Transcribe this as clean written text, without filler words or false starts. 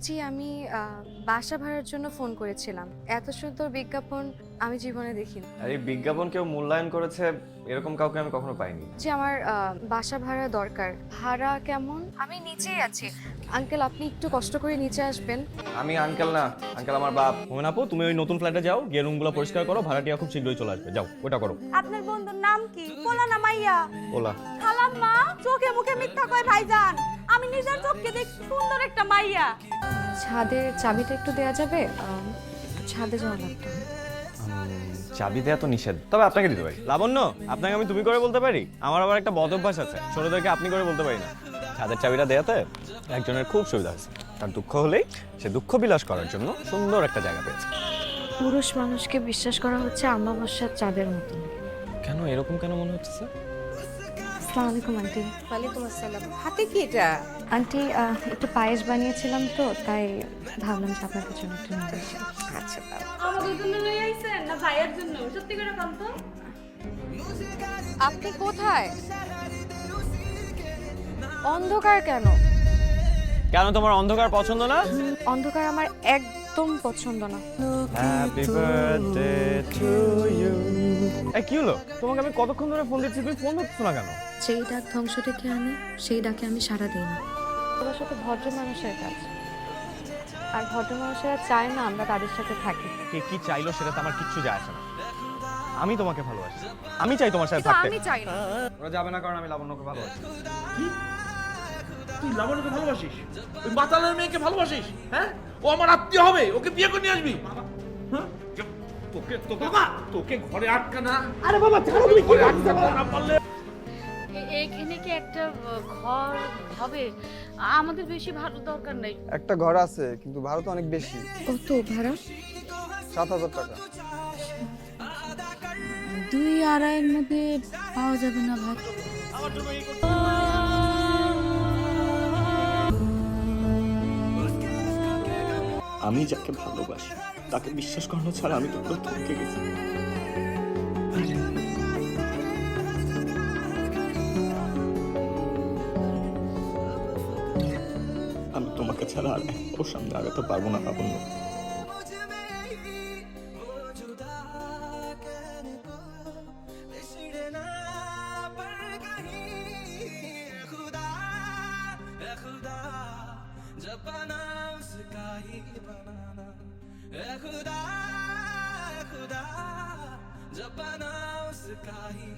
জি, আমি বাসা ভাড়ার জন্য ফোন করেছিলাম। এত সুন্দর বিজ্ঞাপন আমি জীবনে দেখিনি। আর এই বিজ্ঞাপন কেউ মূল্যায়ন করেছে এরকম কাউকে আমি কখনো পাইনি। জি, আমার বাসা ভাড়া দরকার। ভাড়া কেমন? আমি নিচেই আছি। আঙ্কেল, আপনি একটু কষ্ট করে নিচে আসবেন। আমি আঙ্কেল না, আঙ্কেল আমার বাপ। মোমেন আপু, তুমি ওই নতুন ফ্ল্যাটে যাও, গিয়ে রুমগুলো পরিষ্কার করো, ভাড়াটিয়া খুব শীঘ্রই চলে আসবে। যাও, ওটা করো। আপনার বন্ধুর নাম কি? পোলা না মাইয়া? ওলা। খালাম্মা, চোখে মুখে মিথ্যা কয় ভাইজান। আমি নিজের চোখকে দেখি সুন্দর একটা মাইয়া। ছাদের চাবিটা একটু দেয়া যাবে? ছাদে যাওয়া লাগতো। চাবি দেয়া তো নিষেধ, তবে আপনাকে দিতে পারি। লাবণ্য, আপনাকে আমি তুমি করে বলতে পারি? আমার আবার একটা বদ অভ্যাস আছে, ছোটদেরকে আপনি করে বলতে পারি না। ছাদের চাবিটা দেয়াতে একজনের খুব সুবিধা হয়েছে। তার দুঃখ হলেই সে দুঃখ বিলাস করার জন্য সুন্দর একটা জায়গা পেয়েছে। পুরুষ মানুষকে বিশ্বাস করা হচ্ছে অমাবস্যার চাঁদের মতো। কেন এরকম কেন মনে হচ্ছে? আসসালামু আলাইকুম আন্টি। ওয়ালাইকুম আসসালাম। হাতে কি এটা? আন্টি, একটু পায়েস বানিয়েছিলাম তো, তাই ভাবলাম যে আপনাদের জন্য একটু নিয়ে আসি। আচ্ছা বাবা। আমাদের জন্য লই আইছেন না ভাইয়ের জন্য? সত্যি করে বল তো। আপনি কোথায়? অন্ধকার কেন? কেন তোমার অন্ধকার পছন্দ না? অন্ধকার আমার একদম পছন্দ না। Happy birthday to you. এই কি হলো? তোমাকে আমি কতক্ষণ ধরে ফোন দিচ্ছি, তুমি ফোন ধরছো না কেন? যেই ডাক ধ্বংস ডেকে আনে, সেই ডাকে আমি সাড়া দিই না। তোমার সাথে ভদ্র মানুষের কাজ, আর ভদ্র মানুষেরা চায় না আমরা তাদের সাথে থাকি। কে কি চাইলো সেটা তো আমার কিচ্ছু যায় আসে না। আমি তোমাকে ভালোবাসি, আমি চাই তোমার সাথে কিন্তু থাকতে। আমি চাই না। ওরা যাবে না কারণ আমি লাবণ্যকে ভালোবাসি। তুই লাবণ্যকে ভালোবাসিস? ওই মাতালের মেয়েকে ভালোবাসিস? হ্যাঁ, ও আমার আত্মীয় হবে, ওকে বিয়ে করে নিয়ে আসবি। হ্যাঁ? তোকে তোকে তোকে ঘরে আটকানা। আরে বাবা, তুমি ঘরে আটকানা না পারলে। এখানে কি একটা ঘর হবে? আমাদের বেশি ভালো দরকার নেই। একটা ঘর আছে, কিন্তু ভাড়া তো অনেক বেশি। কত ভাড়া? 7,000 টাকা। 2-2.5 মধ্যে পাওয়া যাবে না ভাই? আমি যাকে ভালোবাসি তাকে বিশ্বাস করানো ছাড়া আমি তো পুরো থমকে গেছি। আমি তোমাকে ছাড়া আর এক পাও সামনে আগাতে পারবো না লাবণ্য। जब बना उसका ही